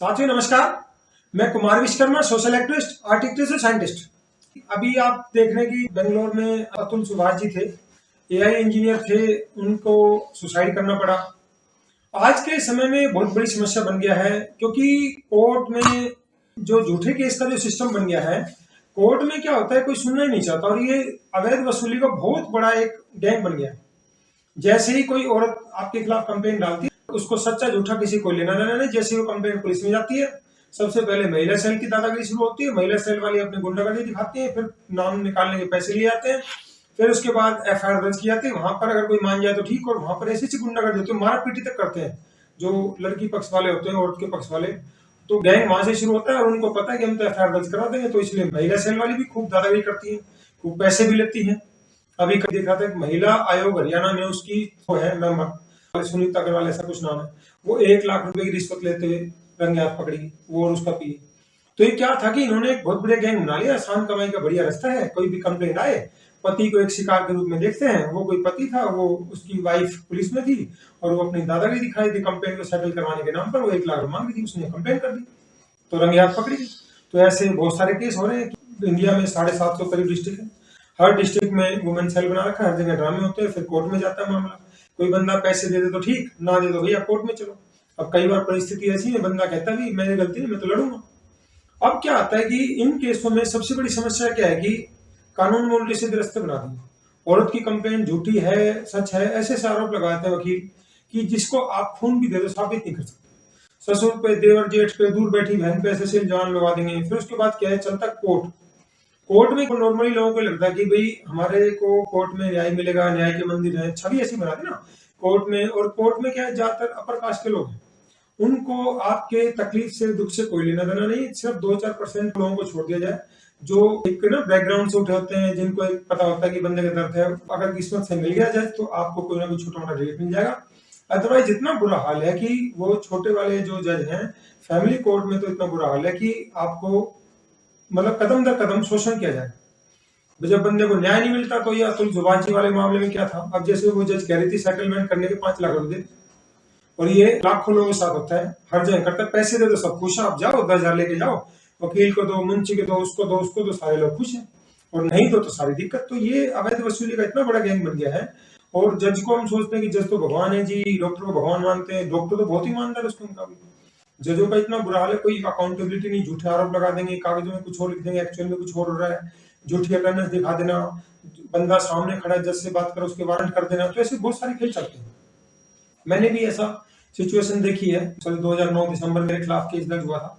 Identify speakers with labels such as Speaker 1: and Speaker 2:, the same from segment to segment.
Speaker 1: साथियों नमस्कार। मैं Kumar Vishwakarma, social activist, artificial scientist. अभी आप देख रहे हैं कि बेंगलोर में अतुल सुभाष जी थे, एआई इंजीनियर थे, उनको सुसाइड करना पड़ा। आज के समय में बहुत बड़ी समस्या बन गया है, क्योंकि कोर्ट में जो झूठे केस का जो सिस्टम बन गया है, कोर्ट में क्या होता है कोई सुनना ही नहीं चाहता, और ये अवैध वसूली का बहुत बड़ा एक गैंग बन गया है। जैसे ही कोई औरत आपके खिलाफ कंप्लेन डालती है, उसको सच्चा झूठा किसी को लेना देना नहीं। जैसे वो कंप्लेन पुलिस में जाती है, सबसे पहले महिला सेल की दादागिरी शुरू होती है। महिला सेल वाली अपनी गुंडागर्दी दिखाती है, फिर नाम निकालने के पैसे लिए जाते हैं, फिर उसके बाद एफआईआर दर्ज की जाती है। वहां पर अगर कोई मान जाए तो ठीक, और वहां पर ऐसी गुंडागर्दी होती है, मारा पीटी तक करते हैं जो लड़की पक्ष वाले होते हैं, औरत के पक्ष वाले। तो गैंग वहां से शुरू होता है, और उनको पता है कि हम तो एफआईआर दर्ज करा देंगे, तो इसलिए महिला सेल वाली भी खूब दादागिरी करती है, खूब पैसे भी लेती है। अभी देखा था महिला आयोग हरियाणा में, उसकी वो है मेंबर सुनीता अग्रवाल ऐसा कुछ नाम है, वो 1 लाख रुपए की रिश्वत लेते हुए रंगे हाथ पकड़ी, वो और उसका पी। तो ये क्या था कि इन्होंने एक बहुत बड़े गैंग बना लिया। आसान कमाई का बढ़िया रास्ता है। कोई भी कंप्लेंट आए, पति को एक शिकार के रूप में देखते हैं। वो कोई पति था, वो उसकी वाइफ पुलिस में थी, और वो अपनी दादागिरी दिखाई थी कंप्लेंट को सेटल करवाने के नाम पर। वो 1 लाख मांगी थी, उसने कंप्लेन कर दी, तो रंगे हाथ पकड़ी। तो ऐसे बहुत सारे केस हो रहे हैं। इंडिया में 750 करीब डिस्ट्रिक्ट है, हर डिस्ट्रिक्ट में वुमेन सेल बना रखा है, हर जगह ड्रामे होते हैं, फिर कोर्ट में जाता है मामला। कोई बंदा पैसे दे दे तो ठीक, ना दे तो भैया कोर्ट में चलो। अब कई बार परिस्थिति ऐसी है, बंदा कहता भी मेरी गलती नहीं, मैं तो लड़ूंगा। अब क्या आता है कि इन केसों में सबसे बड़ी समस्या क्या है कि कानून में उल्टे सीधे रास्ते बना दिए। औरत की कंप्लेंट झूठी है, सच है, ऐसे से आरोप लगाते हैं वकील कि जिसको आप खून भी दे दो साबित नहीं कर सकते। ससुर पे, देवर जेठ पे, दूर बैठी बहन पे ऐसे इल्जाम लगा देंगे। फिर उसके बाद क्या है, चलता कोर्ट। कोर्ट में नॉर्मली लोगों को लगता है कि भाई हमारे को कोर्ट में न्याय मिलेगा, न्याय के मंदिर है, छवि ऐसी बना दी ना कोर्ट में। और कोर्ट में क्या है, ज्यादातर अपर कास्ट के लोग हैं, उनको आपके तकलीफ से, दुख से कोई लेना देना नहीं। सिर्फ 2-4% लोगों को छोड़ दिया जाए, जो एक ना बैकग्राउंड से उठे होते हैं, जिनको एक पता होता है कि बंदे का दर्द है। अगर किस्मत से मिल गया जाए तो आपको कोई ना कोई छोटा मोटा रिलीफ मिल जाएगा। अदरवाइज इतना बुरा हाल है कि वो छोटे वाले जो जज हैं फैमिली कोर्ट में, तो इतना बुरा हाल है कि आपको मतलब कदम दर कदम शोषण किया जाए। जब बंदे को न्याय नहीं मिलता, तो ये अतुल सुभाष वाले मामले में क्या था, अब जैसे वो जज कह रही थी सेटलमेंट करने के 5 लाख रुपए, और ये लाखों लोगों के साथ होता है, हर जगह करता है। पैसे दे दो सब खुश, आप जाओ 10,000 लेके जाओ, वकील को दो, मुंशी को दो, उसको दो, उसको दो, सारे लोग खुश हैं। और नहीं दो तो सारी दिक्कत। तो ये अवैध वसूली का इतना बड़ा गैंग बन गया है। और जज को हम सोचते हैं कि जज तो भगवान है जी, डॉक्टर को भगवान मानते हैं, डॉक्टर तो बहुत ईमानदार है उसके मुकाबले। जजों का इतना बुरा हाल है, कोई अकाउंटेबिलिटी नहीं, झूठे आरोप लगा देंगे, कागजों में कुछ और लिख देंगे, एक्चुअल में कुछ और हो रहा है, झूठी अटेंडेंस दिखा देना, बंदा सामने खड़ा है, जज से बात करो, उसके वारंट कर देना। तो ऐसे बहुत सारे खेल चलते हैं। मैंने भी ऐसा सिचुएशन देखी है। 2009 दिसंबर मेरे खिलाफ केस दर्ज हुआ था,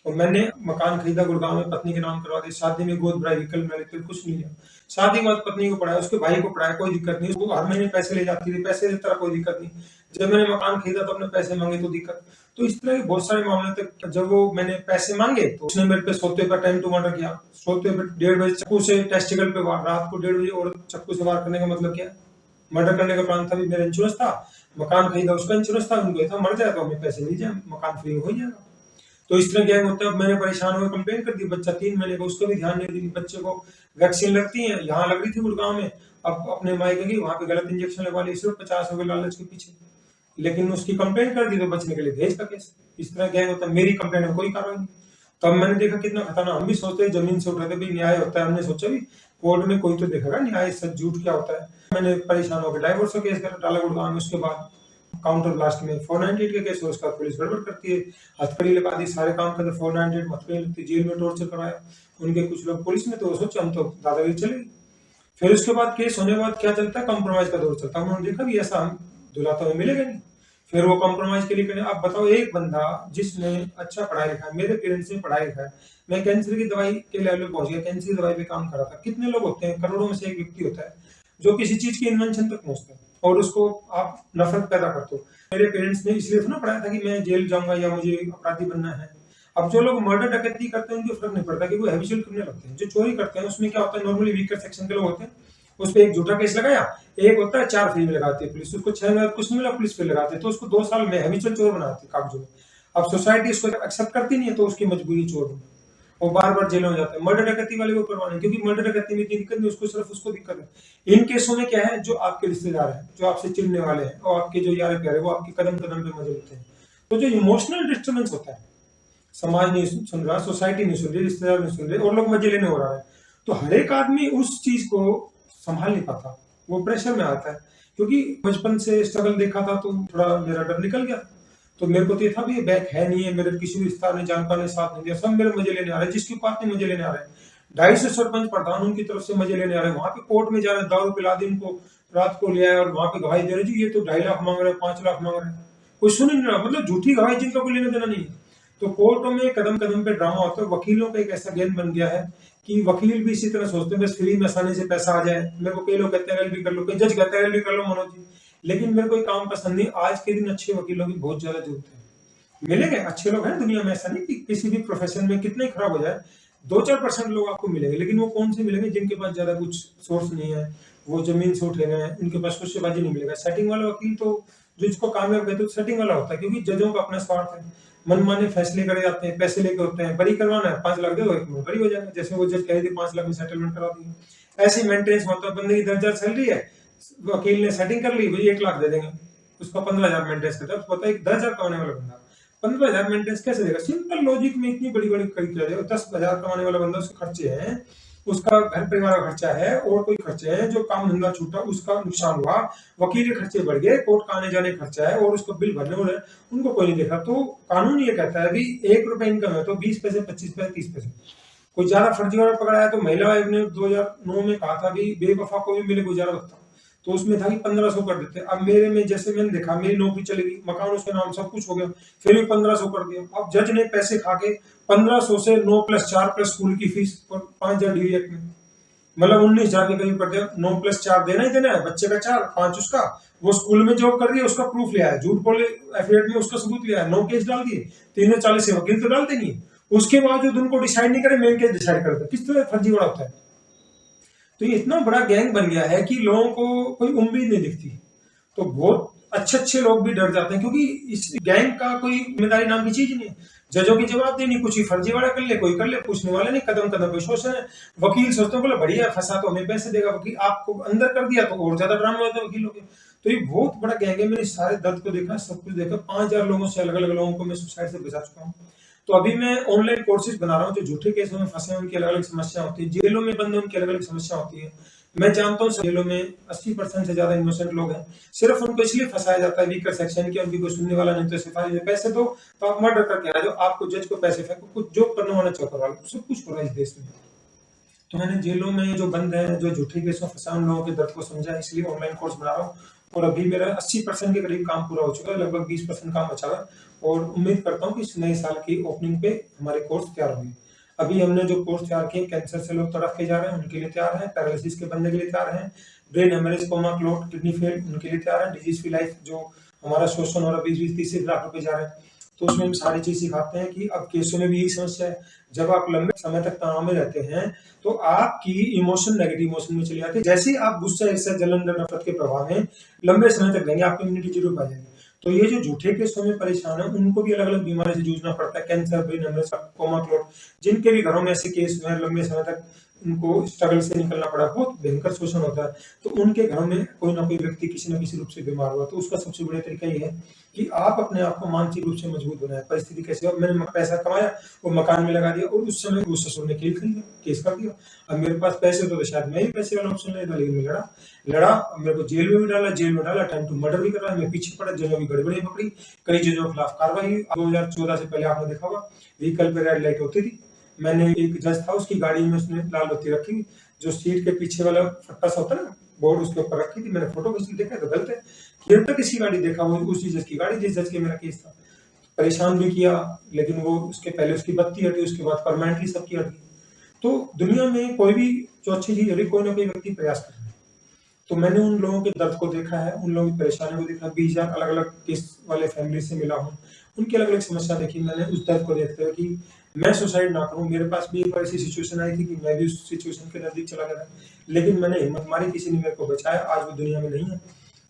Speaker 1: और मैंने मकान खरीदा गुड़गांव में, पत्नी के नाम करवा दी, शादी में गोद भराई, व्हीकल में लेते कुछ नहीं लिया। शादी के बाद पत्नी को पढ़ाया, उसके भाई को पढ़ाया, कोई दिक्कत नहीं। उसको हर महीने पैसे ले जाती थी, पैसे देता रहा, कोई दिक्कत नहीं। जब मैंने मकान खरीदा तो अपने पैसे मांगे तो दिक्कत। तो इस तरह के बहुत सारे मामले थे। जब वो मैंने पैसे मांगे तो उसने मेरे पे सोते पर टाइम टू मर्डर किया। सोते पर 1:30 बजे चाकू से टेस्टिकल पे वार, रात को 1:30 बजे, और चाकू से वार करने का मतलब क्या है, मर्डर करने का प्लान था। भी मेरा इंश्योरेंस था, मकान खरीदा उसका इंश्योरेंस था, उनको था मर जाए तो हमें पैसे मिल जाए, मकान फ्री हो जाएगा। तो इस तरह क्या होता है। मैंने परेशान होकर कंप्लेन कर दी। बच्चा 3 महीने का, उसको भी ध्यान नहीं दी। बच्चे को वैक्सीन लगती है, यहाँ लग रही थी गुड़गांव में, अब अपने मायके गई, वहां पे गलत इंजेक्शन लगवा ली, सिर्फ 50 रुपए लालच के पीछे। लेकिन उसकी कंप्लेन कर दी तो बचने के लिए दहेज का केस। इस तरह क्या होता है, मेरी कंप्लेन में कोई कार्रवाई नहीं। तब मैंने देखा कितना खतरनाक। हम भी सोचते हैं, जमीन से उठ रहे थे, भाई न्याय होता है, हमने सोचा भी कोर्ट में कोई तो देखेगा न्याय सच झूठ क्या होता है। मैंने परेशान होकर डाइवोर्स का केस कर डाला गुड़गांव में। उसके बाद काउंटर ब्लास्ट में 498 का केस, उसका पुलिस गड़बड़ करती है, हथकड़ी लगा दी, सारे काम करते, 498 हथकड़ी लगती, जेल में टॉर्चर कराया। उनके कुछ लोग पुलिस में, तो सोचा हम तो दादागिरी चलेगी। फिर उसके बाद केस होने के बाद क्या चलता है, कंप्रोमाइज का दौर चलता है। उन्होंने देखा भी ऐसा हम दुलाता हुआ मिलेगा नहीं, फिर वो कंप्रोमाइज के लिए करें। आप बताओ, एक बंदा जिसने अच्छा पढ़ाई लिखा है, मेरे पेरेंट्स ने पढ़ाई लिखा है, मैं कैंसर की दवाई के लेवल पे पहुंच गया, कैंसर की दवाई पे काम कर रहा था। कितने लोग होते हैं, करोड़ों में से एक व्यक्ति होता है जो किसी चीज की इन्वेंशन तक पहुंचता है, और उसको आप नफरत पैदा करते हो। मेरे पेरेंट्स ने इसलिए तो ना पढ़ाया था कि मैं जेल जाऊंगा या मुझे अपराधी बनना है। अब जो लोग मर्डर डकैती करते हैं उनको फर्क नहीं पड़ता कि वो हैबिचुअल क्रिमिनल होते हैं। जो चोरी करते हैं उसमें क्या होता है, नॉर्मली वीकर सेक्शन के लोग होते हैं, उस पर एक झूठा केस लगाया, एक होता है 4 फील लगाती है पुलिस, उसको 6 में कुछ नहीं मिला, पुलिस फिर लगाते तो उसको 2 साल में हैबिचुअल चोर बनाती है कागजों में। अब सोसाइटी उसको एक्सेप्ट करती नहीं है, तो उसकी मजबूरी चोर होना, वो बार बार जेल में जाता है। मर्डर डकैती वाले को करवाने, क्योंकि मर्डर डकैती में इतनी दिक्कत नहीं, उसको सिर्फ उसको दिक्कत है। इन केसों में क्या है, जो आपके रिश्तेदार हैं, जो आपसे चिढ़ने वाले हैं, और आपके जो यार प्यारे, वो आपके कदम कदम पे मजे होते हैं। तो जो इमोशनल डिस्टर्बेंस होता है, समाज नहीं सुन रहा, सोसाइटी नहीं सुन रही, रिश्तेदार नहीं सुन रहे, और लोग मजे लेने हो रहा है। तो हर एक आदमी उस चीज को संभाल नहीं पाता, वो प्रेशर में आता है। क्योंकि बचपन से स्ट्रगल देखा था तो थोड़ा मेरा डर निकल गया। तो मेरे को तो ये था भी, बैक है नहीं है, मेरे किसी रिश्तेदार ने, जानकार ने साथ नहीं दिया, सब मेरे मजे लेने आ रहे हैं, जिसके पास नहीं मजे लेने आ रहे हैं। 250 सरपंच प्रधान उनकी तरफ से मजे लेने आ रहे हैं, वहां पे कोर्ट में जा रहे हैं, दारू पिला दी उनको, रात को ले आए और वहां पे गवाही दे रहे, जी ये तो 2.5 लाख मांग रहे हैं, 5 लाख मांग रहे हैं। कोई सुन ही नहीं रहा, मतलब झूठी गवाही जिनका कोई लेना देना नहीं है। तो कोर्टों में कदम कदम पे ड्रामा होता है। वकीलों का एक ऐसा गेम बन गया है कि वकील भी इसी तरह सोचते हैं बस फ्री में आसानी से पैसा आ जाए। मेरे को कई लोग कहते हैं एलएलबी कर लो, कई जज कहते हैं एलएलबी कर लो मनोज जी, लेकिन मेरे को ये काम पसंद नहीं। आज के दिन अच्छे वकीलों की बहुत ज्यादा जरूरत है। मिलेंगे अच्छे लोग हैं दुनिया में, ऐसा नहीं कि किसी भी प्रोफेशन में कितने खराब हो जाए 2-4% लोग आपको मिलेंगे, लेकिन वो कौन से मिलेंगे? जिनके पास ज्यादा कुछ सोर्स नहीं है, वो जमीन से उठे हुए हैं, उनके पास कुशबाजी नहीं मिलेगा। सेटिंग वाला वकील तो जो इसको कामयाब कहते हैं सेटिंग वाला होता है, क्योंकि जजों का अपना स्वार्थ है, मनमाने फैसले करे जाते हैं, पैसे लेके होते हैं। बरी करवाना है 5 लाख दे दो, 1 में बरी हो जाएगा, जैसे वो जज कह रही थी 5 लाख में सेटलमेंट करा दी। ऐसी मेंटेनेंस होता है, बंदे की 10,000 सैलरी है, वकील ने सेटिंग कर ली, भाई 1 लाख दे देंगे, उसका 15,000 मेंटेनेंस करता है। पता है 10,000 कमाने वाला बंदा 15,000 मेंटेनेंस कैसे देगा? सिंपल लॉजिक में इतनी बड़ी बड़ी कड़ी किया जाए। 10,000 कमाने वाला बंदा, उसके खर्चे हैं, उसका घर परिवार का खर्चा है, और कोई खर्चे हैं, जो काम धंधा छूटा उसका नुकसान हुआ, वकील के खर्चे बढ़ गए, कोर्ट का आने जाने खर्चा है, और उसको बिल भरने हो रहे हैं, उनको कोई नहीं देखा। तो कानून ये कहता है अभी 1 रुपए इनकम है तो 20 पैसे, 25 पैसे, 30 पैसे। कोई ज्यादा फर्जीवाड़ा पकड़ा है तो महिला आयोग ने 2009 में कहा था भी बेवफा को भी मिले गुजारा भत्ता, तो उसमें था कि 1500 कर देते। अब मेरे में जैसे मैंने देखा, मेरी नौकरी चली गई, मकान उसके नाम, सब कुछ हो गया, फिर भी 1500 कर दिया। अब जज ने पैसे खा के 1500 से 9 + 4 + स्कूल की फीस और 5,000 डिग्री एक्ट में, मतलब 19,000 के करीब कर दिया। 9 + 4 देना ही देना है, बच्चे का 4, 5 उसका, वो स्कूल में जॉब कर रही है उसका प्रूफ लिया है, झूठ बोले एफिडेविट में उसका सबूत लिया है, 9 केस डाल दिए। 340 से वकील तो डालते नहीं, उसके बावजूद उनको डिसाइड नहीं करे, मेन केस डिसाइड करते। किस तरह फर्जीवाड़ा होता है? तो ये इतना बड़ा गैंग बन गया है कि लोगों को कोई उम्मीद नहीं दिखती। तो बहुत अच्छे अच्छे लोग भी डर जाते हैं, क्योंकि इस गैंग का कोई जिम्मेदारी नाम की चीज नहीं है। जजों की जवाबदेही नहीं, कुछ ही फर्जीवाड़ा कर ले, कोई कर ले, पूछने वाले नहीं, कदम कदम पे शोषण है। वकील सोचते हैं बोले बढ़िया फंसा तो हमें पैसे देगा, वकील आपको अंदर कर दिया तो और ज्यादा ड्रामा होता है वकीलों के। तो ये बहुत बड़ा गैंग है। मैंने सारे दर्द को देखा, सब कुछ देखा। 5,000 लोगों से, अलग अलग लोगों को मैं सुसाइड से बचा चुका हूँ। तो अभी मैं ऑनलाइन कोर्सेज बना रहा हूँ, जो झूठे केसों में फंसे हैं उनकी अलग अलग समस्या होती है, जेलों में बंद उनकी अलग अलग समस्या होती है। मैं जानता हूँ जेलों में 80% से ज्यादा इनोसेंट लोग हैं, सिर्फ उनको इसलिए फंसाया जाता है वीकर सेक्शन के, उनकी कोई सुनने वाला नहीं, तो सिफारिश पैसे दो तो आप मर्डर करके आ जाओ, आपको जज को पैसे फेंको, कुछ जो करना होना चाहो करवा लो, सब कुछ हो रहा है इस देश में। तो मैंने जेलों में जो बंद है, जो झूठे केसों फंसा, उन लोगों के दर्द को समझा, इसलिए ऑनलाइन कोर्स बना रहा हूँ। और अभी मेरा 80% के करीब काम पूरा हो चुका है, लगभग 20% काम बचा है, और उम्मीद करता हूँ कि इस नए साल की ओपनिंग पे हमारे कोर्स तैयार होंगे। अभी हमने जो कोर्स तैयार किए, कैंसर से लोग तड़फ के जा रहे हैं उनके लिए तैयार है, पैरालिसिस के बंदे के लिए तैयार है, brain haemorrhage, coma, clot, kidney fail, उनके लिए तैयार है, डिजीज फ्री लाइफ, जो हमारा शोषण और 20-30 लाख रुपए जा रहे हैं, तो उसमें हम सारी चीज सिखाते हैं कि अब केसों में भी यही समस्या है। जब आप लंबे समय तक तनाव में रहते हैं तो आपकी इमोशन नेगेटिव इमोशन में चली जाती है। जैसे ही आप गुस्सा, ईर्ष्या, जलन, नफरत के प्रभाव में लंबे समय तक रहेंगे, आपकी इम्यूनिटी जरूर बढ़ जाएगी। तो ये जो झूठे केसों में परेशान है, उनको भी अलग अलग बीमारी से जूझना पड़ता है, cancer, brain haemorrhage, coma, clot, जिनके भी घरों में ऐसे केस हुए लंबे समय तक उनको स्ट्रगल से निकलना पड़ा, बहुत भयंकर शोषण होता है, तो उनके घरों में कोई ना कोई व्यक्ति किसी न किसी रूप से बीमार हुआ। तो उसका सबसे बड़ा तरीका ये है कि आप अपने आप को मानसिक रूप से मजबूत बनाए। परिस्थिति कैसे हो, मैंने पैसा कमाया, वो मकान में लगा दिया, और उस समय वो ससुर ने केस कर दिया। अब मेरे पास पैसे तो शायद मैं ही पैसे वाला ऑप्शन लेता, लेकिन मैं लड़ा, मेरे को जेल में भी डाला, टाइम टू मर्डर भी कर रहा है, मैं पीछे पड़ा, जजों की गड़बड़ी पकड़ी, कई जजों के खिलाफ कार्रवाई। 2014 से पहले आपने देखा होगा व्हीकल पे रेड लाइट होती थी, मैंने एक जज था, उसकी गाड़ी में उसने लाल बत्ती रखी, जो सीट के पीछे वाला फट्टा सा होता है ना, बोर्ड, उसके ऊपर रखी थी। मैंने फोटो खींच देखा तो गलत है, क्लियर तक किसी गाड़ी देखा, वो उसी जज की गाड़ी, जिस जज के मेरा केस था। परेशान भी किया, लेकिन वो उसके पहले उसकी बत्ती हटी, उसके बाद परमानेंटली सबकी हट गई। तो दुनिया में कोई भी जो अच्छी चीज हो, कोई ना कोई व्यक्ति प्रयास कर रहा है। तो मैंने उन लोगों के दर्द को देखा है, उन लोगों की परेशानी को देखा, 20,000 अलग अलग केस वाले फैमिली से मिला हूँ, उनकी अलग अलग समस्या देखी मैंने। उस दर्द को देखते हुए कि मैं सुसाइड ना करूं, मेरे पास भी एक बार ऐसी सिचुएशन आई थी कि मैं भी उस सिचुएशन के नजदीक चला गया था, लेकिन मैंने हिम्मत मारी, किसी ने मेरे को बचाया, आज वो दुनिया में नहीं है,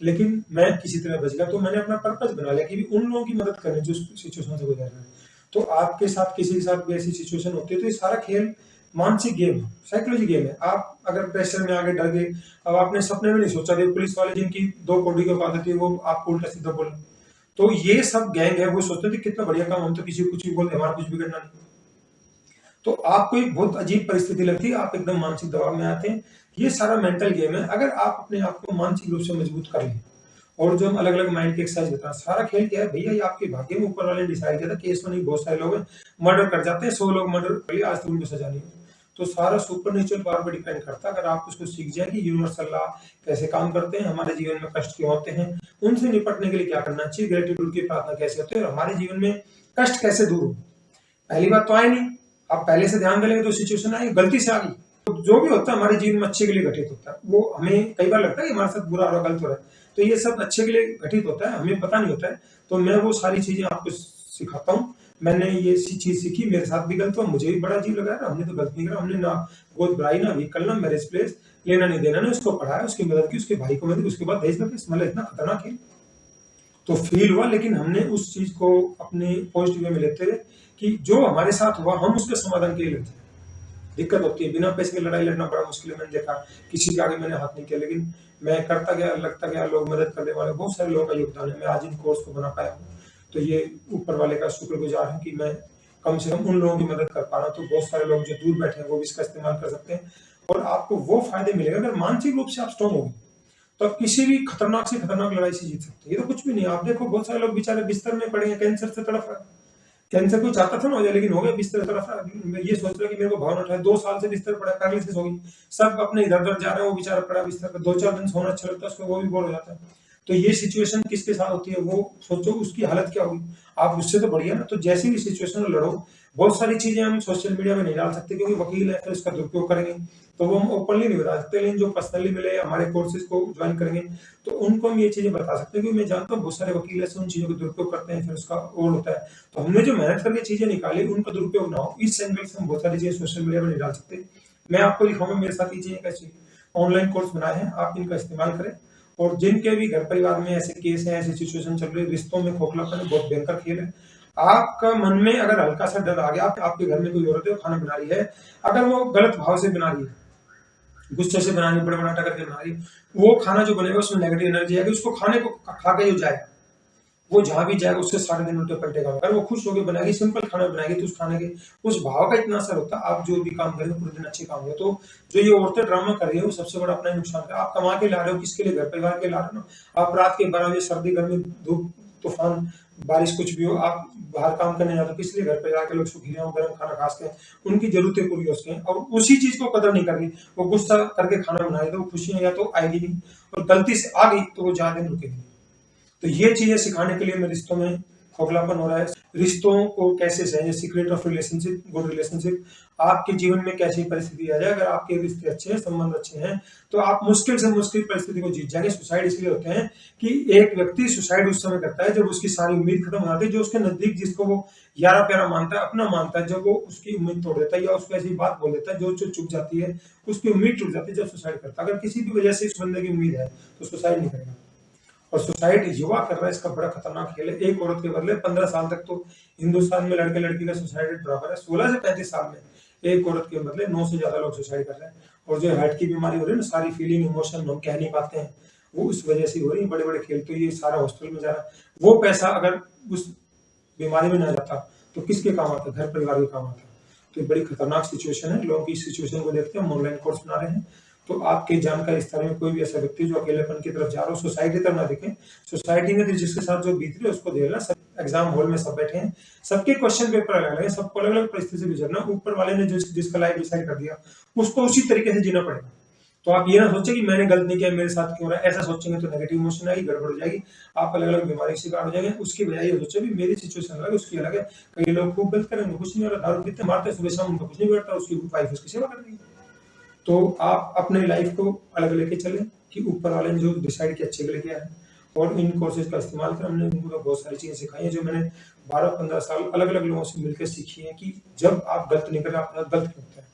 Speaker 1: लेकिन मैं किसी तरह बच गया। तो मैंने अपना पर्पस बना लिया कि उन लोगों की मदद करें जो सिचुएशन से गुजर रहे हैं। तो आपके साथ किसी के साथ भी ऐसी सिचुएशन होती है, तो ये सारा खेल मानसिक गेम है, साइकोलॉजी गेम है। आप अगर प्रेशर में आगे डर गए, अब आपने सपने में नहीं सोचा कि पुलिस वाले जिनकी 2 कौड़ी की औकात थी, वो आपको उल्टा सीधा बोले, तो ये सब गैंग है, वो सोचते थे कितना बढ़िया काम, हम तो किसी को कुछ भी बोलते, हमारा कुछ बिगड़ना नहीं। तो आपको एक बहुत अजीब परिस्थिति लगती है, आप एकदम मानसिक दबाव में आते हैं। ये सारा मेंटल गेम है। अगर आप अपने आप को मानसिक रूप से मजबूत कर लें, और जो हम अलग अलग माइंड की एक्सरसाइज बताएं, सारा खेल क्या है भैया, ये आपके भाग्य में ऊपर वाले ने डिसाइड किया था। केस में नहीं, बहुत सारे लोग मर्डर कर जाते हैं, 100 लोग मर्डर कर लिया, आज तक उनको सजा नहीं हुई। तो सारा सुपर नेचुरल पावर पर डिपेंड करता है। अगर आप उसको सीख जाए कि यूनिवर्सल लॉ कैसे काम करते हैं, हमारे जीवन में कष्ट क्यों होते हैं, उनसे निपटने के लिए क्या करना चाहिए, ग्रेटिट्यूड की प्रार्थना कैसे होती है, और हमारे जीवन में कष्ट कैसे दूर हो। पहली बात तो आए नहीं, आप पहले से ध्यान देंगे तो सिचुएशन आई, गलती से आ गई। तो जो भी होता है हमारे जीवन में अच्छे के लिए घटित होता है। वो हमें कई बार लगता है कि हमारे साथ बुरा हो रहा, गलत हो रहा है, तो ये सब अच्छे के लिए घटित होता है, हमें पता नहीं होता है। तो मैं वो सारी चीजें आपको सिखाता हूँ। मैंने ये चीज सीखी, मेरे साथ भी गलत हुआ, मुझे भी बड़ा अजीब लगा, हमने तो गलत नहीं करा, हमने ना गोद बढ़ाई, ना व्हीकल, ना मैरिज प्लेस, लेना नहीं देना, ना उसको पढ़ाया, उसकी मदद की, उसके भाई को मदद, उसके बाद देश लगे, मतलब इतना खतरनाक है। तो फील हुआ, लेकिन हमने उस चीज को अपने पॉजिटिव वे में लेते हुए कि जो हमारे साथ हुआ हम उसके समाधान के लिए लेते हैं। दिक्कत होती है, बिना पैसे की लड़ाई लड़ना बड़ा मुश्किल है। मैंने देखा किसी के आगे मैंने हाथ नहीं किया, लेकिन मैं करता गया, लगता गया, लोग मदद करने वाले बहुत सारे लोगों का योगदान है, मैं आज इन कोर्स को बना पाया हूँ। तो ये ऊपर वाले का शुक्रगुजार हूँ कि मैं कम से कम उन लोगों की मदद कर पा रहा हूँ। तो बहुत सारे लोग जो दूर बैठे हैं वो भी इसका इस्तेमाल कर सकते हैं, और आपको वो फायदे मिलेगा। अगर मानसिक रूप से आप स्ट्रॉन्ग होंगे तो आप किसी भी खतरनाक से खतरनाक लड़ाई से जीत सकते हैं। ये तो कुछ भी नहीं, आप देखो बहुत सारे लोग बेचारे बिस्तर में पड़े हैं, कैंसर से तड़फ रहे हैं। कैंसर कोई चाहता था ना हो जाए, लेकिन हो गया, बिस्तर तरफ ये सोच रहा है कि मेरे को भाव उठाए, 2 साल से बिस्तर पड़ा, पैरालिसिस हो गई, सब अपने इधर उधर जा रहे हैं, वो बेचारा पड़ा बिस्तर पर, 2-4 दिन सोना अच्छा लगता है उसको, वो भी बोर हो जाता है। तो ये सिचुएशन किसके साथ होती है, वो सोचो उसकी हालत क्या होगी। आप उससे तो बढ़िया ना, तो जैसी भी सिचुएशन लड़ो। बहुत सारी चीजें हम सोशल मीडिया में नहीं डाल सकते क्योंकि वकील है, फिर उसका दुरुपयोग करेंगे, तो वो हम ओपनली नहीं बता सकते। लेकिन जो पर्सनली मिले, हमारे कोर्सेज को ज्वाइन करेंगे, तो उनको हम ये चीजें बता सकते हैं। क्योंकि मैं जानता हूँ बहुत सारे वकील ऐसे उन चीजों का दुरुपयोग करते हैं, फिर उसका और होता है। तो हमने जो मेहनत करके चीजें निकाली, उनका दुरुपयोग ना हो, इस एंगल से हम बहुत सारी चीजें सोशल मीडिया में नहीं डाल सकते। मैं आपको दिखाऊंगा मेरे साथ ये चीजें कैसी ऑनलाइन कोर्स बनाए हैं, आप इनका इस्तेमाल करें। और जिनके भी घर परिवार में ऐसे केस है, ऐसी सिचुएशन चल रही है, रिश्तों में खोखलापन बहुत भयंकर खेल है। आपका मन में अगर हल्का सा डर आ गया, आपके घर में कोई औरत है खाना बना रही है, अगर वो गलत भाव से बना रही है, गुस्से से बना रही है, बड़बड़ाहट करके बना रही है, वो खाना जो बनेगा उसमें नेगेटिव एनर्जी आएगी, उसको खाने को खा के जो जाएगा, वो जहां भी जाएगा उससे सारे दिन उल्टे पलटेगा। अगर वो खुश होकर बनाएगी, सिंपल खाना बनाएगी, तो उस खाने के उस भाव का इतना असर होता है। आप जो भी काम करेंगे पूरे दिन अच्छे काम होंगे। तो जो ये औरतें ड्रामा कर रही है, वो सबसे बड़ा अपना ही नुकसान कर, आप कमा के ला रहे हो किसके लिए, घर परिवार के ला रहे हो ना। आप रात के 12 बजे, सर्दी गर्मी, धूप तूफान बारिश कुछ भी हो, आप बाहर काम करने जाते हो किस लिए, घर परिवार के लोग सुखी रहे हो, गर्म खाना खा सके, उनकी जरूरतें पूरी हो सके। और उसी चीज को कदर नहीं कर रही, वो गुस्सा करके खाना बनाए, तो वो खुशियां या तो आएगी नहीं, और गलती से आ गई तो वो ज्यादा दिन रुकेगी। तो ये चीजें सिखाने के लिए मैं रिश्तों में खोखलापन हो रहा है, रिश्तों को कैसे सहेजें, secret of relationship, good relationship, आपके जीवन में कैसी परिस्थिति आ जाए। अगर आपके रिश्ते अच्छे हैं, संबंध अच्छे हैं, तो आप मुश्किल से मुश्किल परिस्थिति को जीत जाएंगे। सुसाइड इसलिए होते हैं कि एक व्यक्ति सुसाइड उस समय करता है जब उसकी सारी उम्मीद खत्म हो जाती है, जो उसके नजदीक जिसको वो यारा प्यारा मानता है, अपना मानता है, जब वो उसकी उम्मीद तोड़ देता है या उसको ऐसी बात बोल देता है जो चुप जाती है, उसकी उम्मीद टूट जाती है जब सुसाइड करता है। अगर किसी भी वजह से इस बंदे की उम्मीद है तो सुसाइड नहीं करेगा। और सुसाइड युवा कर रहा है, इसका बड़ा खतरनाक खेल है। एक औरत के बदले 15 साल तक तो हिंदुस्तान में लड़के लड़की का सुसाइड रेट बराबर है। 16 से 35 साल में एक औरत के बदले 9 से ज्यादा लोग सुसाइड कर रहे हैं। और जो हार्ट की बीमारी हो रही है ना, सारी फीलिंग इमोशन हम कह नहीं पाते हैं, वो उस वजह से हो रही है। बड़े बड़े खेल, तो ये सारा हॉस्पिटल में जा रहा है। वो पैसा अगर उस बीमारी में ना जाता तो किसके काम आता, घर परिवार के काम आता। तो बड़ी खतरनाक सिचुएशन है। लोगों की सिचुएशन को देखते हैं, हम ऑनलाइन कोर्स बना रहे हैं। तो आपके जानकारी स्तर में कोई भी ऐसा व्यक्ति जो अकेलेपन की तरफ जा रहा हो, सोसाइटी तरफ ना देखें। सोसाइटी में तो जिसके साथ जो बीत रही है उसको देख लेना। सब एग्जाम हॉल में सब बैठे हैं, सबके क्वेश्चन पेपर अलग अलग है, सबको अलग अलग परिस्थिति से गुजरना। ऊपर वाले ने जिसका लाइफ डिसाइड कर दिया उसको उसी तरीके से जीना पड़ेगा। तो आप ये ना सोचे कि मैंने गलत नहीं किया, मेरे साथ क्यों रहा है। ऐसा सोचेंगे तो नेगेटिव इमोशन आएगी, गड़बड़ हो जाएगी, आप अलग अलग बीमारी का शिकार हो जाएंगे। उसकी बजाय ये सोचो भी मेरी सिचुएशन अलग है, उसकी अलग है। कई लोग खूब गलत करेंगे, कुछ नहीं हो रहा, दारू पीते मारते सुबह शाम, उनको कुछ नहीं बैठता, उसकी वाइफ उसकी सेवा कर रही है। तो आप अपने लाइफ को अलग लेके चलें कि ऊपर वाले ने जो डिसाइड किया अच्छे के लिए किया है। और इन कोर्सेज का इस्तेमाल कर, हमने उनको बहुत सारी चीजें सिखाई हैं जो मैंने 12-15 साल अलग अलग लोगों से मिलकर सीखी है कि जब आप गलत नहीं कर रहे, आप गलत क्यों होता है।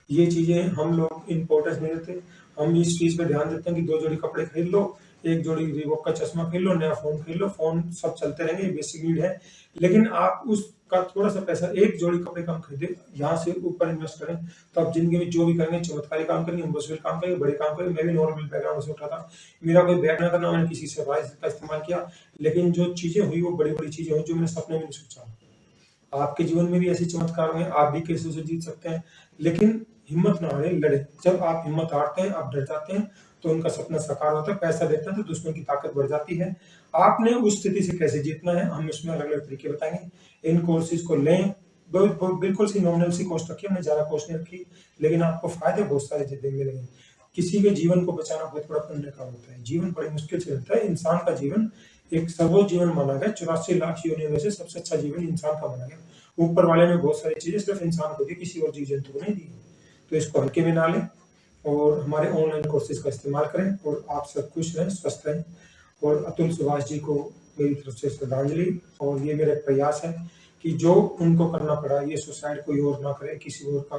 Speaker 1: ये चीजें हम लोग इम्पोर्टेंस नहीं देते। हम इस चीज पे ध्यान देते हैं कि 2 जोड़ी कपड़े खरीद लो, 1 जोड़ी रीबॉक का चश्मा खरीद लो, नया फोन खरीद लो, फोन सब चलते रहेंगे, ये बेसिक नीड है। लेकिन आप उसका थोड़ा सा पैसा 1 जोड़ी कपड़े कम खरीदे, यहाँ से ऊपर इन्वेस्ट करें, तो आप जिंदगी में जो भी करेंगे चमत्कारी काम करेंगे, इम्पॉसिबल काम करेंगे, बड़े काम करेंगे। मैं भी नॉर्मल बैकग्राउंड से उठा था, मेरा कोई बैक ना करना, मैंने किसी से एडवाइस का इस्तेमाल किया, लेकिन जो चीजें हुई वो बड़ी बड़ी चीजें हुई जो मैंने सपने में नहीं सोचा। आपके जीवन में भी ऐसे चमत्कार होंगे, आप भी कैसे से जीत सकते हैं, लेकिन हिम्मत ना हारें, लड़े। जब आप हिम्मत हारते हैं, आप डर जाते हैं, तो उनका सपना साकार होता है, पैसा देते हैं तो दुश्मन की ताकत बढ़ जाती है। आपने उस स्थिति से कैसे जीतना है, हम इसमें अलग अलग तरीके बताएंगे। इन कोर्सेज को लें, बिल्कुल सी नॉमिनल सी कॉस्ट रखी, हमने ज्यादा कॉस्ट नहीं रखी, लेकिन आपको फायदे बहुत सारे जिंदगी में मिलेंगे। किसी के जीवन को बचाना बहुत बड़ा पुण्य काम होता है। जीवन बड़ी मुश्किल से रहता है, इंसान का जीवन एक सर्वोच्च जीवन माना गया, 84 लाख योनियों में से सबसे अच्छा जीवन इंसान का माना गया। ऊपर वाले ने बहुत सारी चीजें सिर्फ इंसान को दी, किसी और जीव जंतु को नहीं दी। तो इसको हल्के में ना लें और हमारे ऑनलाइन कोर्सेज का इस्तेमाल करें, और आप सब खुश रहें, स्वस्थ रहें। और अतुल सुभाष जी को मेरी तरफ से श्रद्धांजलि, और ये मेरा प्रयास है कि जो उनको करना पड़ा, ये सुसाइड कोई और ना करे, किसी और का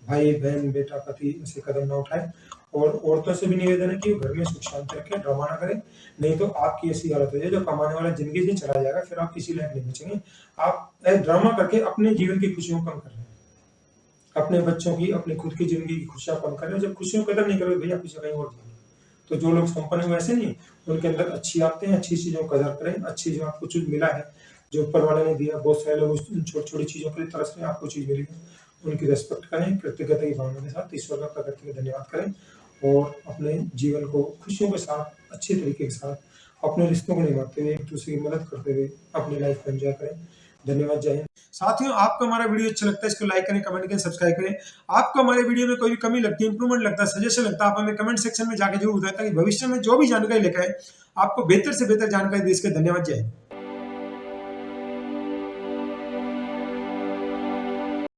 Speaker 1: भाई बहन बेटा पति ऐसे कदम ना उठाए। और औरतों से भी निवेदन है कि वो घर में सुख शांति रखें, ड्रामा ना करें, नहीं तो आपकी ऐसी हालत हो जाए जो कमाने वाला जिंदगी से चला जाएगा, फिर आप किसी लायक नहीं बचेंगे। आप ड्रामा करके अपने जीवन की खुशियों को कम कर रहे हैं, अपने बच्चों की, अपनी खुद की जिंदगी की खुशियां कम कर रहे हैं। जब खुशियों कदर नहीं करोगे भैया, कुछ कहीं और जाएंगे। तो जो लोग संपन्न हुए वैसे नहीं, उनके अंदर अच्छी आते हैं, अच्छी चीजों को कदर करें, अच्छी जो आपको चीज मिला है, जो ऊपर वाले ने दिया, बहुत सारे लोग उन छोटी छोटी चीजों के लिए तरस रहे हैं, आपको चीज मिली है, उनकी रेस्पेक्ट करें, कृतज्ञता की भावना के साथ ईश्वर का प्रकृति का धन्यवाद करें, और अपने जीवन को खुशियों के साथ, अच्छे तरीके के साथ, अपने रिश्तों को निभाते हुए, एक दूसरे की मदद करते हुए अपनी लाइफ को एंजॉय करें। धन्यवाद, जय हिंद। साथियों, आपको हमारा वीडियो अच्छा लगता है, इसको लाइक करें, कमेंट करें, सब्सक्राइब करें। आपको हमारे वीडियो में कोई भी कमी लगती है, इंप्रूवमेंट लगता है, सजेशन लगता है, आप हमें कमेंट सेक्शन में जाकर जरूर बताएं, ताकि भविष्य में जो भी जानकारी लेकर आए, आपको बेहतर से बेहतर जानकारी दे सके। धन्यवाद, जय हिंद।